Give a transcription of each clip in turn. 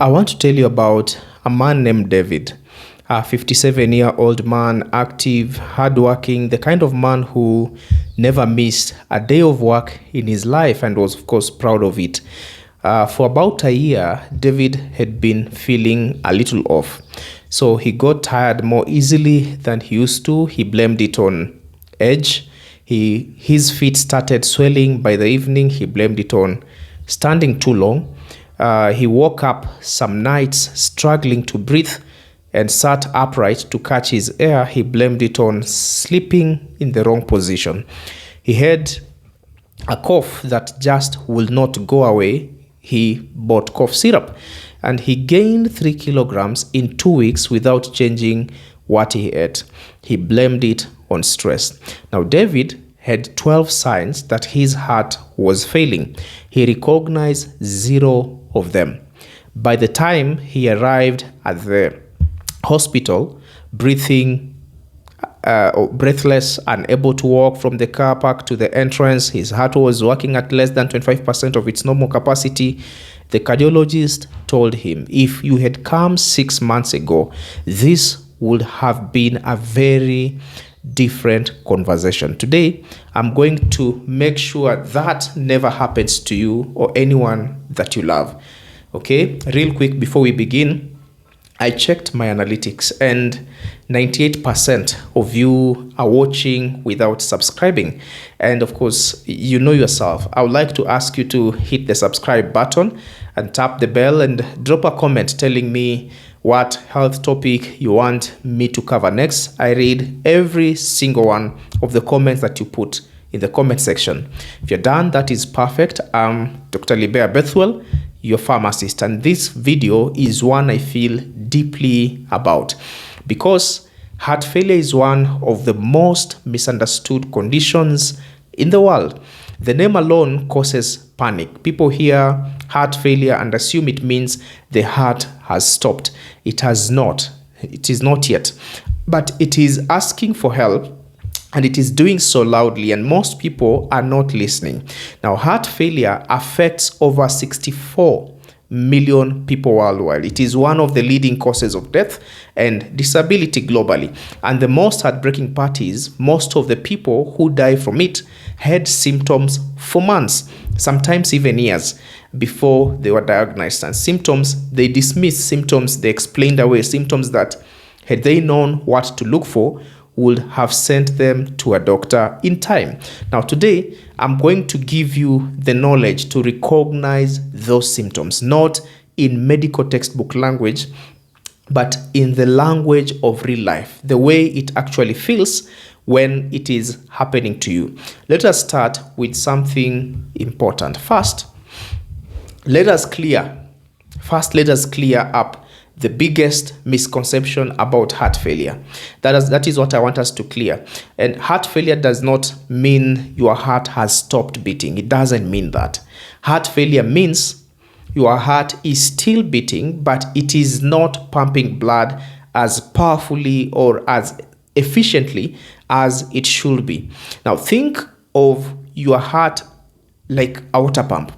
I want to tell you about a man named David, a 57-year-old man, active, hardworking, the kind of man who never missed a day of work in his life and was, of course, proud of it. For about a year, David had been feeling a little off. So he got tired more easily than he used to. He blamed it on age. His feet started swelling by the evening. He blamed it on standing too long. He woke up some nights struggling to breathe and sat upright to catch his air. He blamed it on sleeping in the wrong position. He had a cough that just would not go away. He bought cough syrup and he gained 3 kilograms in 2 weeks without changing what he ate. He blamed it on stress. Now, David had 12 signs that his heart was failing. He recognized 0 of them. By the time he arrived at the hospital, breathless, unable to walk from the car park to the entrance, his heart was working at less than 25% of its normal capacity. The cardiologist told him, if you had come 6 months ago, this would have been a very different conversation. Today, I'm going to make sure that never happens to you or anyone that you love. Okay, real quick before we begin, I checked my analytics and 98% of you are watching without subscribing. And of course, you know yourself. I would like to ask you to hit the subscribe button and tap the bell and drop a comment telling me what health topic you want me to cover next. I read every single one of the comments that you put in the comment section. If you're done, that is perfect. I'm Dr. Libea Bethwell, your pharmacist, and this video is one I feel deeply about because heart failure is one of the most misunderstood conditions in the world. The name alone causes panic. People hear heart failure and assume it means the heart has stopped. It has not. It is not yet. But it is asking for help and it is doing so loudly, and most people are not listening. Now, heart failure affects over 64 million people worldwide. It is one of the leading causes of death and disability globally. And the most heartbreaking part is most of the people who die from it had symptoms for months, sometimes even years before they were diagnosed. And symptoms, they dismiss symptoms, they explained away symptoms that had they known what to look for, would have sent them to a doctor in time. Now, today, I'm going to give you the knowledge to recognize those symptoms, not in medical textbook language, but in the language of real life, the way it actually feels when it is happening to you. Let us start with something important. First, let us clear up the biggest misconception about heart failure. That is what I want us to clear. And heart failure does not mean your heart has stopped beating. It doesn't mean that. Heart failure means your heart is still beating, but it is not pumping blood as powerfully or as efficiently as it should be. Now, think of your heart like a water pump.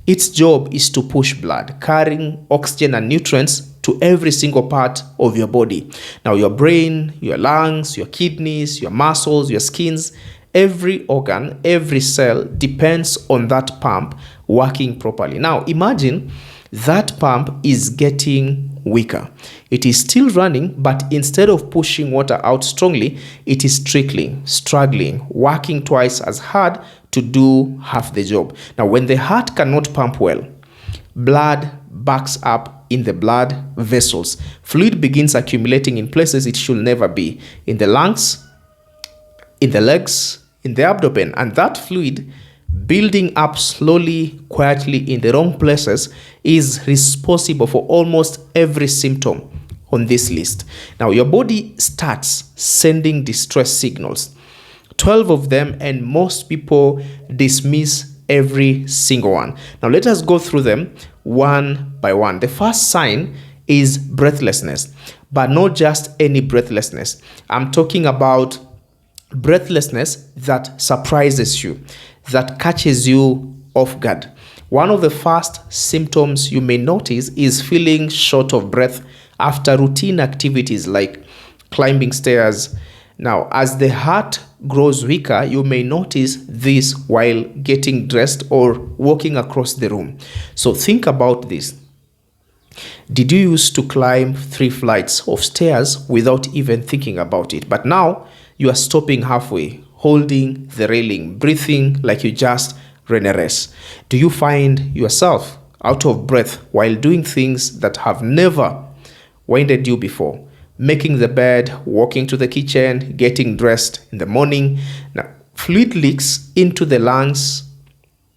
Its job is to push blood, carrying oxygen and nutrients to every single part of your body. Now, your brain, your lungs, your kidneys, your muscles, your skins, every organ, every cell depends on that pump working properly. Now, imagine that pump is getting weaker. It is still running, but instead of pushing water out strongly, it is trickling, struggling, working twice as hard to do half the job. Now, when the heart cannot pump well, blood backs up in the blood vessels. Fluid begins accumulating in places it should never be, in the lungs, in the legs, in the abdomen, and that fluid building up slowly, quietly in the wrong places is responsible for almost every symptom on this list. Now, your body starts sending distress signals, 12 of them, and most people dismiss every single one. Now, let us go through them one by one. The first sign is breathlessness, but not just any breathlessness. I'm talking about breathlessness that surprises you, that catches you off guard. One of the first symptoms you may notice is feeling short of breath after routine activities like climbing stairs. Now, as the heart grows weaker, you may notice this while getting dressed or walking across the room. So think about this. Did you used to climb 3 flights of stairs without even thinking about it? But now you are stopping halfway, holding the railing, breathing like you just ran a race. Do you find yourself out of breath while doing things that have never winded you before? Making the bed, walking to the kitchen, getting dressed in the morning. Now, fluid leaks into the lungs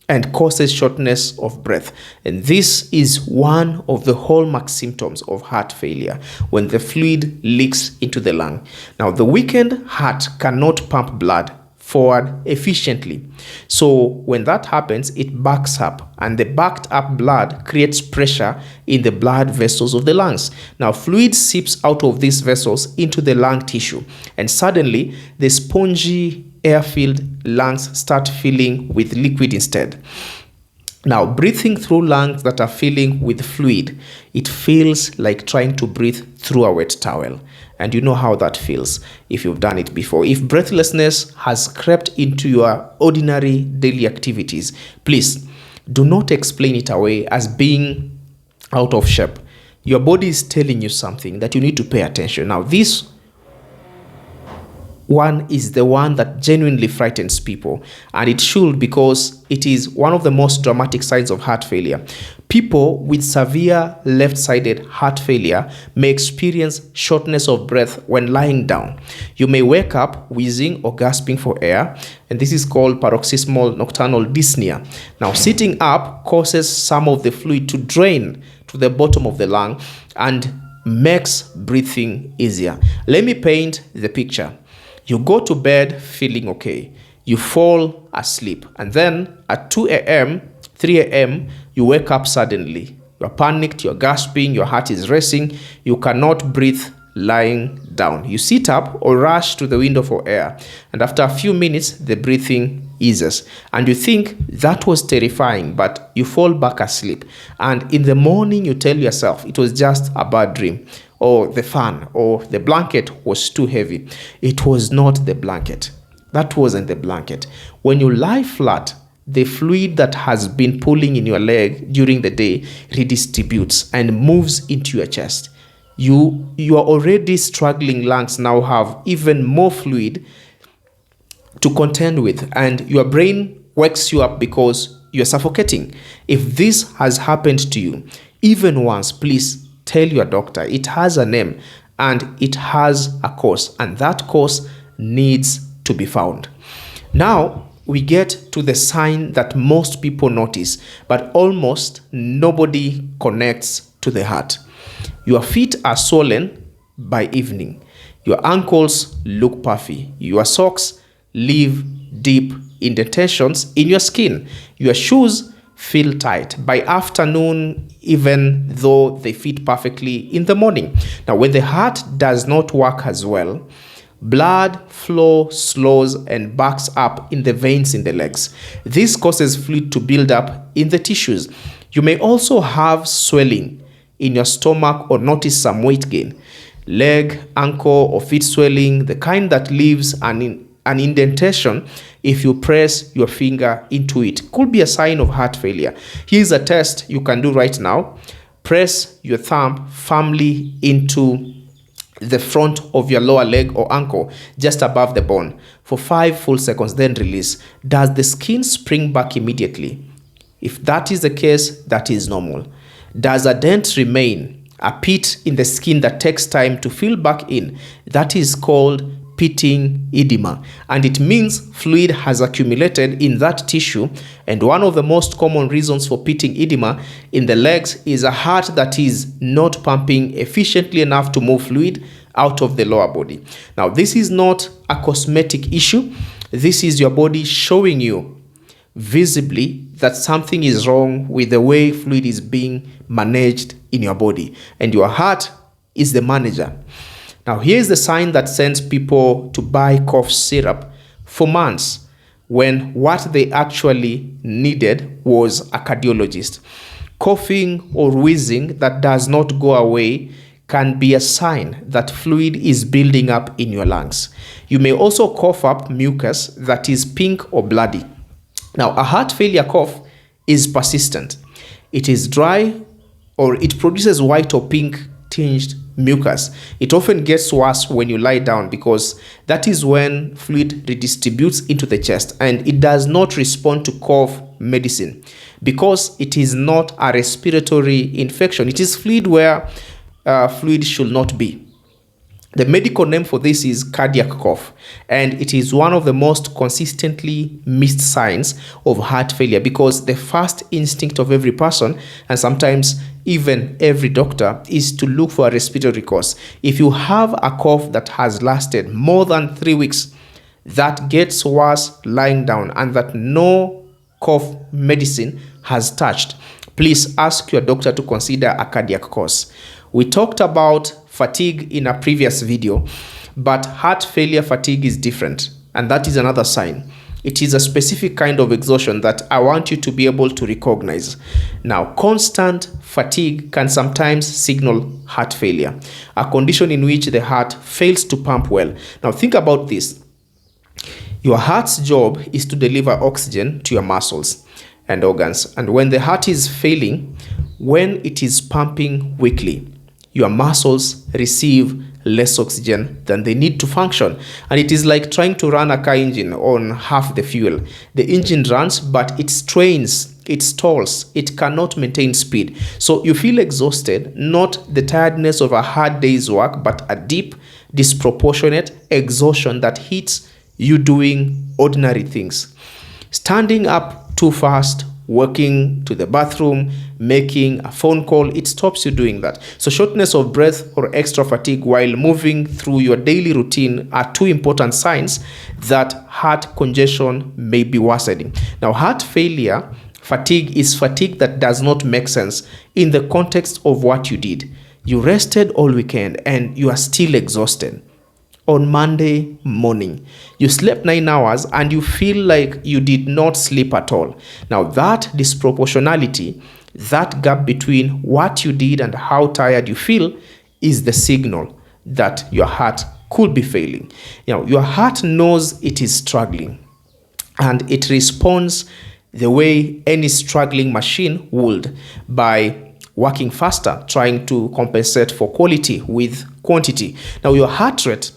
and causes shortness of breath. And this is one of the hallmark symptoms of heart failure, when the fluid leaks into the lung. Now, the weakened heart cannot pump blood forward efficiently. So when that happens, it backs up, and the backed up blood creates pressure in the blood vessels of the lungs. Now, fluid seeps out of these vessels into the lung tissue, and suddenly the spongy air-filled lungs start filling with liquid instead. Now, breathing through lungs that are filling with fluid, it feels like trying to breathe through a wet towel. And you know how that feels if you've done it before. If breathlessness has crept into your ordinary daily activities, please do not explain it away as being out of shape. Your body is telling you something that you need to pay attention. Now, this one is the one that genuinely frightens people, and it should, because it is one of the most dramatic signs of heart failure. People with severe left-sided heart failure may experience shortness of breath when lying down. You may wake up wheezing or gasping for air, and this is called paroxysmal nocturnal dyspnea. Now, sitting up causes some of the fluid to drain to the bottom of the lung and makes breathing easier. Let me paint the picture. You go to bed feeling okay. You fall asleep. And then at 2 a.m., 3 a.m., you wake up suddenly. You're panicked, you're gasping, your heart is racing. You cannot breathe lying down. You sit up or rush to the window for air. And after a few minutes, the breathing eases. And you think that was terrifying, but you fall back asleep. And in the morning, you tell yourself it was just a bad dream, or the fan, or the blanket was too heavy. It was not the blanket. That wasn't the blanket. When you lie flat, the fluid that has been pulling in your leg during the day redistributes and moves into your chest. Your already struggling lungs now have even more fluid to contend with, and your brain wakes you up because you're suffocating. If this has happened to you even once, please tell your doctor. It has a name and it has a cause, and that cause needs to be found. Now we get to the sign that most people notice, but almost nobody connects to the heart. Your feet are swollen by evening. Your ankles look puffy. Your socks leave deep indentations in your skin. Your shoes feel tight by afternoon, even though they fit perfectly in the morning. Now, when the heart does not work as well, blood flow slows and backs up in the veins in the legs. This causes fluid to build up in the tissues. You may also have swelling in your stomach or notice some weight gain. Leg, ankle, or feet swelling, the kind that leaves an indentation if you press your finger into it, could be a sign of heart failure. Here's a test you can do right now. Press your thumb firmly into the front of your lower leg or ankle, just above the bone, for 5 full seconds, then release. Does the skin spring back immediately? If that is the case, that is normal. Does a dent remain, a pit in the skin that takes time to fill back in? That is called pitting edema, and it means fluid has accumulated in that tissue. And one of the most common reasons for pitting edema in the legs is a heart that is not pumping efficiently enough to move fluid out of the lower body. Now, this is not a cosmetic issue. This is your body showing you visibly that something is wrong with the way fluid is being managed in your body, and your heart is the manager. Now, here's the sign that sends people to buy cough syrup for months. when what they actually needed was a cardiologist. Coughing or wheezing that does not go away can be a sign that fluid is building up in your lungs. You may also cough up mucus that is pink or bloody. Now, a heart failure cough is persistent. It is dry, or it produces white or pink tinged mucus. It often gets worse when you lie down, because that is when fluid redistributes into the chest, and it does not respond to cough medicine because it is not a respiratory infection. It is fluid where fluid should not be. The medical name for this is cardiac cough, and it is one of the most consistently missed signs of heart failure, because the first instinct of every person, and sometimes even every doctor, is to look for a respiratory cause. If you have a cough that has lasted more than 3 weeks, that gets worse lying down, and that no cough medicine has touched, please ask your doctor to consider a cardiac cause. We talked about fatigue in a previous video, but heart failure fatigue is different, and that is another sign. It is a specific kind of exhaustion that I want you to be able to recognize. Now, constant fatigue can sometimes signal heart failure, a condition in which the heart fails to pump well. Now, think about this. Your heart's job is to deliver oxygen to your muscles and organs, and when the heart is failing, when it is pumping weakly, your muscles receive less oxygen than they need to function. And it is like trying to run a car engine on half the fuel. The engine runs, but it strains, it stalls, it cannot maintain speed. So you feel exhausted, not the tiredness of a hard day's work, but a deep, disproportionate exhaustion that hits you doing ordinary things. Standing up too fast, walking to the bathroom, making a phone call, it stops you doing that. So shortness of breath or extra fatigue while moving through your daily routine are two important signs that heart congestion may be worsening. Now, heart failure fatigue is fatigue that does not make sense in the context of what you did. You rested all weekend and you are still exhausted. On Monday morning, you slept 9 hours and you feel like you did not sleep at all. Now, that disproportionality, that gap between what you did and how tired you feel, is the signal that your heart could be failing. Your heart knows it is struggling, and it responds the way any struggling machine would, by working faster, trying to compensate for quality with quantity. Now, your heart rate,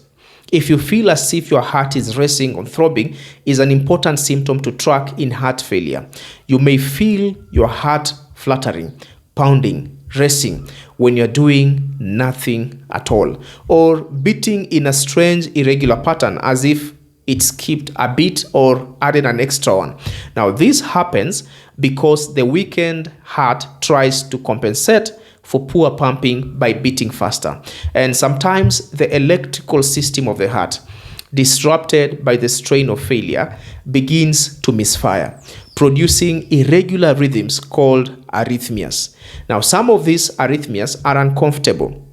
if you feel as if your heart is racing or throbbing, is an important symptom to track in heart failure. You may feel your heart fluttering, pounding, racing when you're doing nothing at all, or beating in a strange, irregular pattern as if it skipped a beat or added an extra one. Now, this happens because the weakened heart tries to compensate for poor pumping by beating faster. And sometimes the electrical system of the heart, disrupted by the strain of failure, begins to misfire, producing irregular rhythms called arrhythmias. Now, some of these arrhythmias are uncomfortable.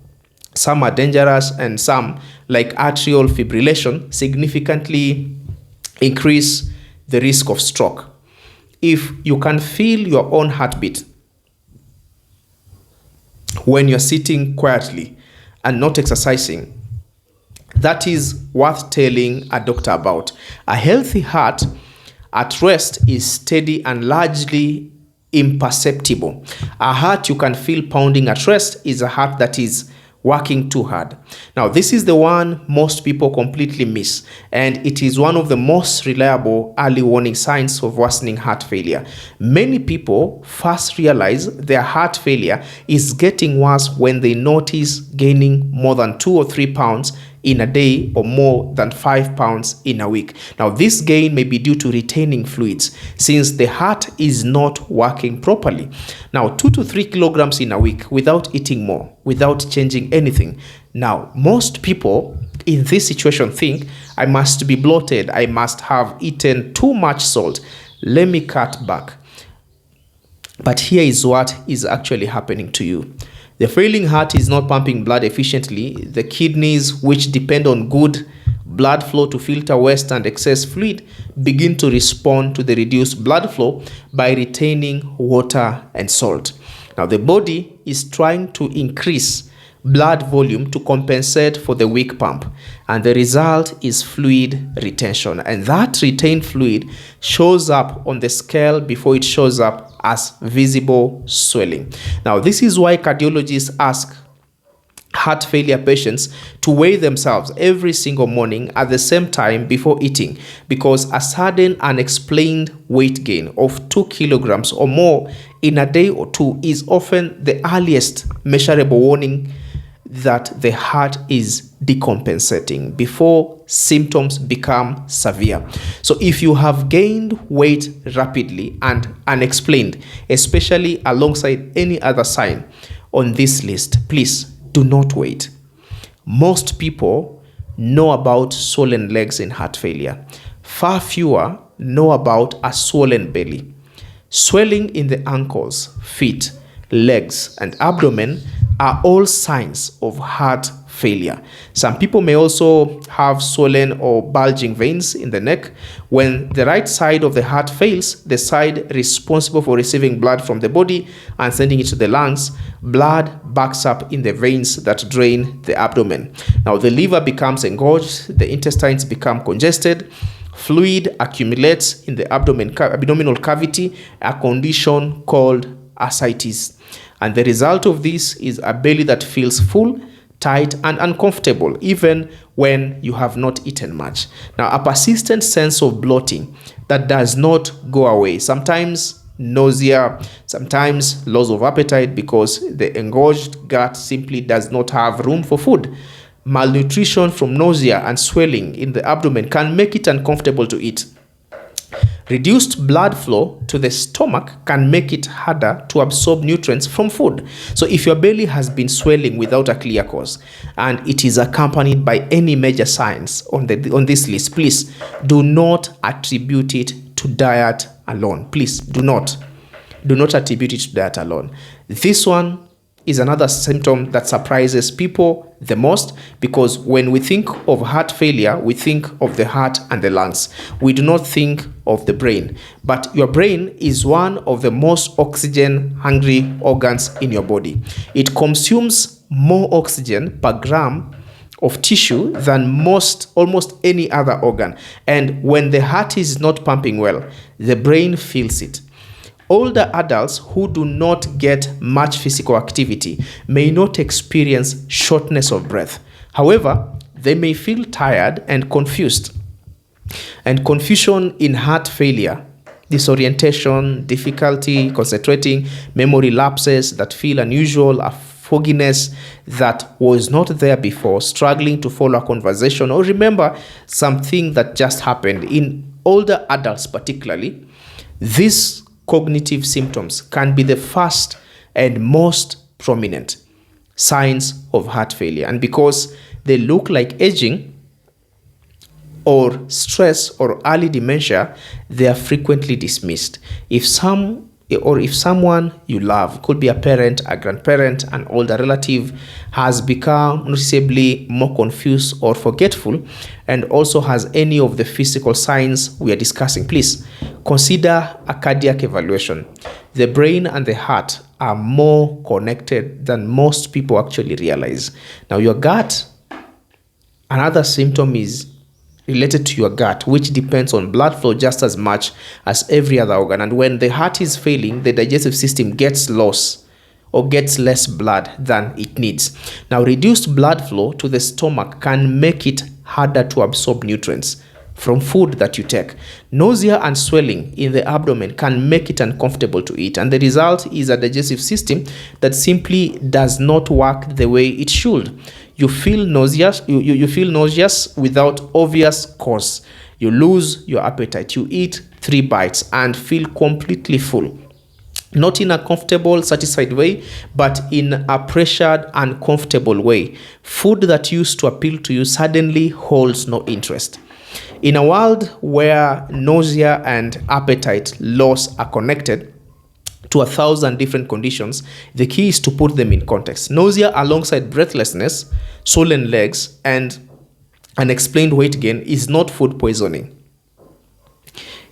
Some are dangerous, and some, like atrial fibrillation, significantly increase the risk of stroke. If you can feel your own heartbeat when you're sitting quietly and not exercising, that is worth telling a doctor about. A healthy heart at rest is steady and largely imperceptible. A heart you can feel pounding at rest is a heart that is working too hard. Now, this is the one most people completely miss, and it is one of the most reliable early warning signs of worsening heart failure. Many people first realize their heart failure is getting worse when they notice gaining more than 2 or 3 pounds in a day, or more than 5 pounds in a week. Now, this gain may be due to retaining fluids, since the heart is not working properly. Now, 2 to 3 kilograms in a week without eating more, without changing anything. Now, most people in this situation think, I must be bloated, I must have eaten too much salt, let me cut back. But here is what is actually happening to you. The failing heart is not pumping blood efficiently. The kidneys, which depend on good blood flow to filter waste and excess fluid begin to respond to the reduced blood flow by retaining water and salt. Now, the body is trying to increase blood volume to compensate for the weak pump, and the result is fluid retention, and that retained fluid shows up on the scale before it shows up as visible swelling. Now, this is why cardiologists ask heart failure patients to weigh themselves every single morning at the same time before eating, because a sudden unexplained weight gain of 2 kilograms or more in a day or two is often the earliest measurable warning that the heart is decompensating before symptoms become severe. So if you have gained weight rapidly and unexplained, especially alongside any other sign on this list, please do not wait. Most people know about swollen legs in heart failure. Far fewer know about a swollen belly. Swelling in the ankles, feet, legs, and abdomen are all signs of heart failure. Some people may also have swollen or bulging veins in the neck. When the right side of the heart fails, the side responsible for receiving blood from the body and sending it to the lungs, blood backs up in the veins that drain the abdomen. Now, the liver becomes engorged, the intestines become congested, fluid accumulates in the abdominal cavity, a condition called ascites. And the result of this is a belly that feels full, tight, and uncomfortable, even when you have not eaten much. Now, a persistent sense of bloating that does not go away. Sometimes nausea, sometimes loss of appetite because the engorged gut simply does not have room for food. Malnutrition from nausea and swelling in the abdomen can make it uncomfortable to eat. Reduced blood flow to the stomach can make it harder to absorb nutrients from food. So if your belly has been swelling without a clear cause and it is accompanied by any major signs on this list, please do not attribute it to diet alone. Please do not attribute it to diet alone. This one is another symptom that surprises people the most, because when we think of heart failure, we think of the heart and the lungs. We do not think of the brain. But your brain is one of the most oxygen-hungry organs in your body. It consumes more oxygen per gram of tissue than almost any other organ. And when the heart is not pumping well, the brain feels it. Older adults who do not get much physical activity may not experience shortness of breath. However, they may feel tired and confused. And confusion in heart failure, disorientation, difficulty concentrating, memory lapses that feel unusual, a fogginess that was not there before, struggling to follow a conversation or remember something that just happened. In older adults particularly, these cognitive symptoms can be the first and most prominent signs of heart failure. And because they look like aging or stress or early dementia, they are frequently dismissed. If someone you love, could be a parent, a grandparent, an older relative, has become noticeably more confused or forgetful and also has any of the physical signs we are discussing, please consider a cardiac evaluation. The brain and the heart are more connected than most people actually realize. Now, your gut, another symptom is related to your gut, which depends on blood flow just as much as every other organ. And when the heart is failing, the digestive system gets lost or gets less blood than it needs. Now, reduced blood flow to the stomach can make it harder to absorb nutrients from food that you take. Nausea and swelling in the abdomen can make it uncomfortable to eat, and the result is a digestive system that simply does not work the way it should. You feel nauseous. You feel nauseous without obvious cause. You lose your appetite. You eat 3 bites and feel completely full. Not in a comfortable, satisfied way, but in a pressured, uncomfortable way. Food that used to appeal to you suddenly holds no interest. In a world where nausea and appetite loss are connected to 1,000 different conditions, the key is to put them in context. Nausea alongside breathlessness, swollen legs, and unexplained weight gain is not food poisoning.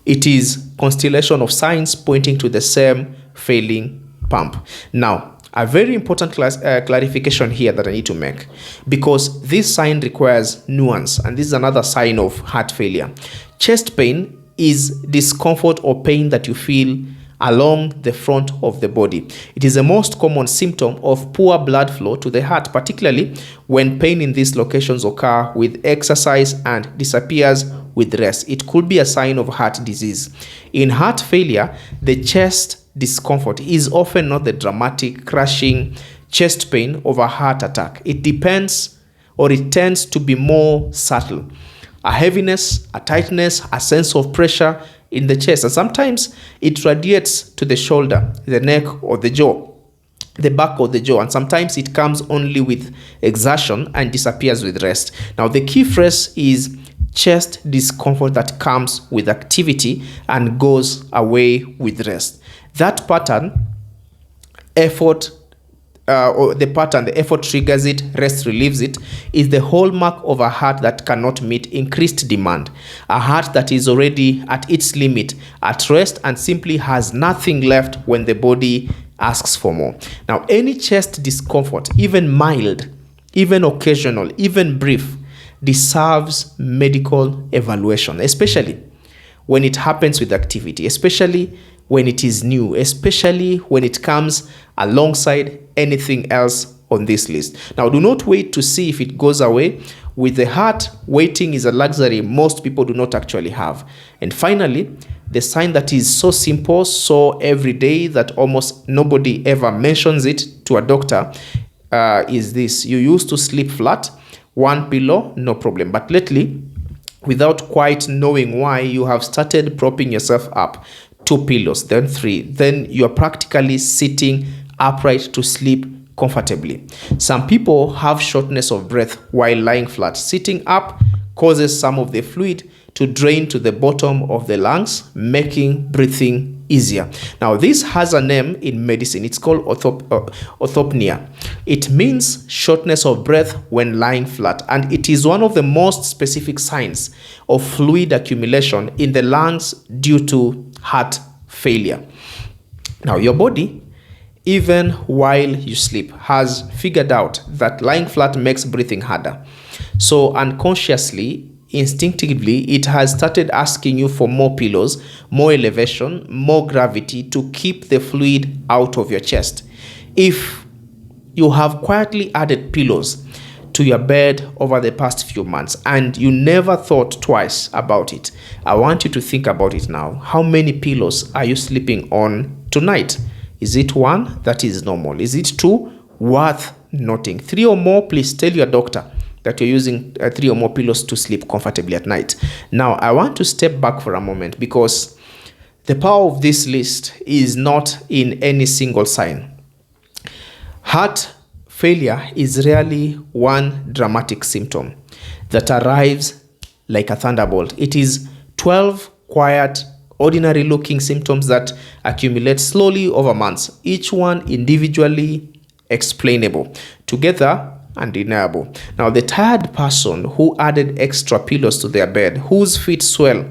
It is constellation of signs pointing to the same failing pump. Now, a very important clarification here that I need to make, because this sign requires nuance, and this is another sign of heart failure. Chest pain is discomfort or pain that you feel along the front of the body. It is the most common symptom of poor blood flow to the heart, particularly when pain in these locations occur with exercise and disappears with rest. It could be a sign of heart disease. In heart failure, the chest discomfort is often not the dramatic, crushing chest pain of a heart attack. It depends, or it tends to be more subtle. A heaviness, a tightness, a sense of pressure in the chest, and sometimes it radiates to the shoulder, the neck, or the jaw, the back of the jaw, and sometimes it comes only with exertion and disappears with rest. Now, the key phrase is chest discomfort that comes with activity and goes away with rest. That pattern, effort, the effort triggers it, rest relieves it, is the hallmark of a heart that cannot meet increased demand. A heart that is already at its limit, at rest, and simply has nothing left when the body asks for more. Now, any chest discomfort, even mild, even occasional, even brief, deserves medical evaluation, especially when it happens with activity, especially when it is new, especially when it comes alongside anything else on this list. Now, do not wait to see if it goes away. With the heart, waiting is a luxury most people do not actually have. And finally, the sign that is so simple, so everyday, that almost nobody ever mentions it to a doctor is this. You used to sleep flat, one pillow, no problem. But lately, without quite knowing why, you have started propping yourself up. 2 pillows, then 3. Then you're practically sitting upright to sleep comfortably. Some people have shortness of breath while lying flat. Sitting up causes some of the fluid to drain to the bottom of the lungs, making breathing easier. Now, this has a name in medicine. It's called orthopnea. It means shortness of breath when lying flat, and it is one of the most specific signs of fluid accumulation in the lungs due to heart failure. Now, your body, even while you sleep, has figured out that lying flat makes breathing harder. So unconsciously, instinctively, it has started asking you for more pillows, more elevation, more gravity to keep the fluid out of your chest. If you have quietly added pillows to your bed over the past few months and you never thought twice about it, I want you to think about it now. How many pillows are you sleeping on tonight? Is it 1? That is normal. Is it 2? Worth noting. 3 or more, please tell your doctor that you're using 3 or more pillows to sleep comfortably at night. Now, I want to step back for a moment, because the power of this list is not in any single sign. Heart failure is rarely one dramatic symptom that arrives like a thunderbolt. It is 12 quiet, ordinary looking symptoms that accumulate slowly over months, each one individually explainable, together undeniable. Now, the tired person who added extra pillows to their bed, whose feet swell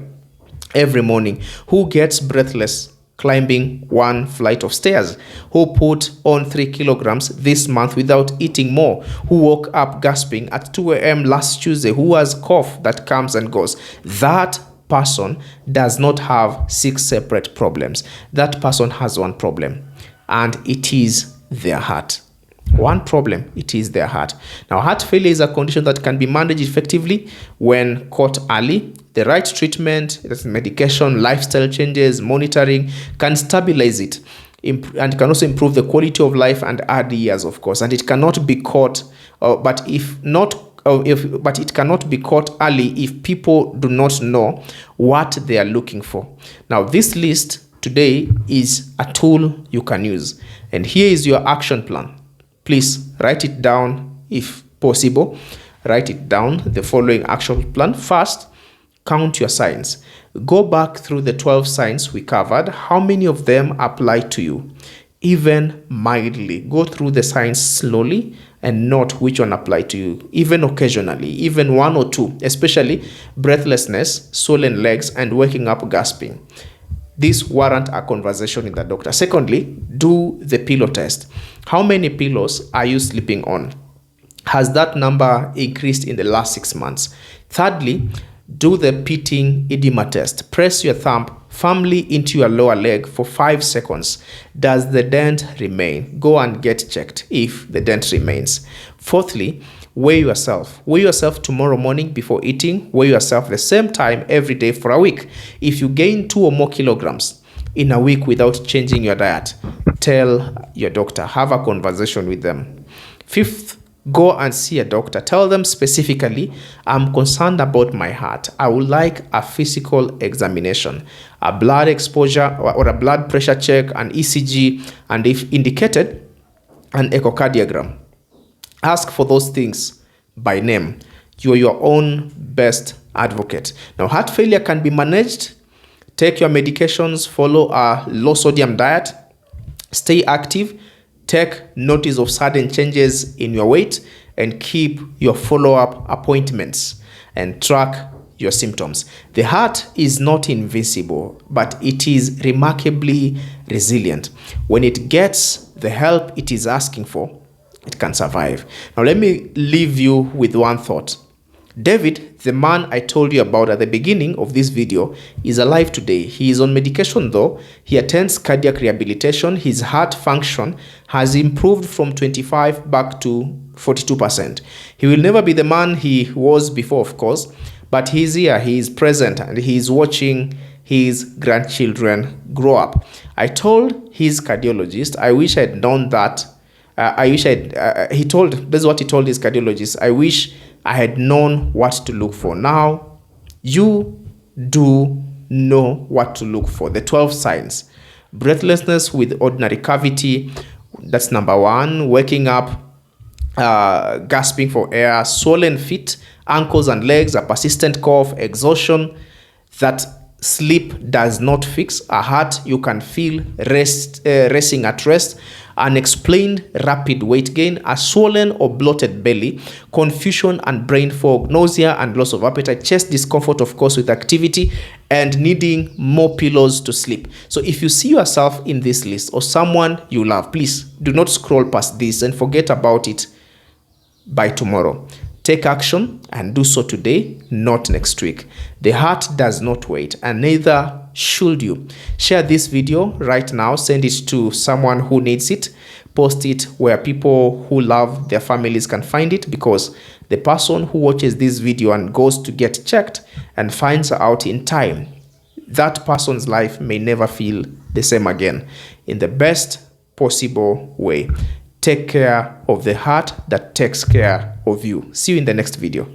every morning, who gets breathless climbing 1 flight of stairs, who put on 3 kilograms this month without eating more, who woke up gasping at 2 a.m. last Tuesday, who has cough that comes and goes, that person does not have 6 separate problems. That person has one problem, and it is their heart. One problem, it is their heart. Now, heart failure is a condition that can be managed effectively when caught early. The right treatment, medication, lifestyle changes, monitoring can stabilize it, and can also improve the quality of life and add years, of course. And it cannot be caught, but it cannot be caught early if people do not know what they are looking for. Now, this list today is a tool you can use, and here is your action plan. Please write it down if possible. Write it down, the following action plan. First, count your signs. Go back through the 12 signs we covered. How many of them apply to you? even mildly. Go through the signs slowly and note which one apply to you, even occasionally, even one or two, especially breathlessness, swollen legs, and waking up gasping. This warrant a conversation with the doctor. Secondly, do the pillow test. How many pillows are you sleeping on? Has that number increased in the last 6 months? Thirdly, do the pitting edema test. Press your thumb firmly into your lower leg for 5 seconds. Does the dent remain? Go and get checked if the dent remains. Fourthly, weigh yourself. Weigh yourself tomorrow morning before eating. Weigh yourself the same time every day for a week. If you gain 2 or more kilograms in a week without changing your diet, tell your doctor. Have a conversation with them. Fifth, go and see a doctor. Tell them specifically, I'm concerned about my heart. I would like a physical examination, a blood exposure or a blood pressure check, an ECG, and if indicated, an echocardiogram. Ask for those things by name. You're your own best advocate. Now, heart failure can be managed. Take your medications, follow a low sodium diet, stay active, take notice of sudden changes in your weight, and keep your follow-up appointments and track your symptoms. The heart is not invincible, but it is remarkably resilient. When it gets the help it is asking for, it can survive. Now, let me leave you with one thought. David, the man I told you about at the beginning of this video, is alive today. He is on medication though. He attends cardiac rehabilitation. His heart function has improved from 25 back to 42%. He will never be the man he was before, of course, but he's here, he is present, and he is watching his grandchildren grow up. I told his cardiologist, I wish I had known that. This is what he told his cardiologist. I wish I had known what to look for. Now, you do know what to look for. The 12 signs. Breathlessness with ordinary cavity. That's number 1. Waking up, gasping for air. Swollen feet, ankles and legs. A persistent cough. Exhaustion that sleep does not fix. A heart you can feel racing at rest. Unexplained rapid weight gain, a swollen or bloated belly, confusion and brain fog, nausea and loss of appetite, chest discomfort, of course, with activity, and needing more pillows to sleep. So if you see yourself in this list or someone you love, please do not scroll past this and forget about it by tomorrow. Take action and do so today, not next week. The heart does not wait, and neither should you. Share this video right now. Send it to someone who needs it. Post it where people who love their families can find it, because the person who watches this video and goes to get checked and finds out in time, that person's life may never feel the same again. In the best possible way. Take care of the heart that takes care of you. See you in the next video.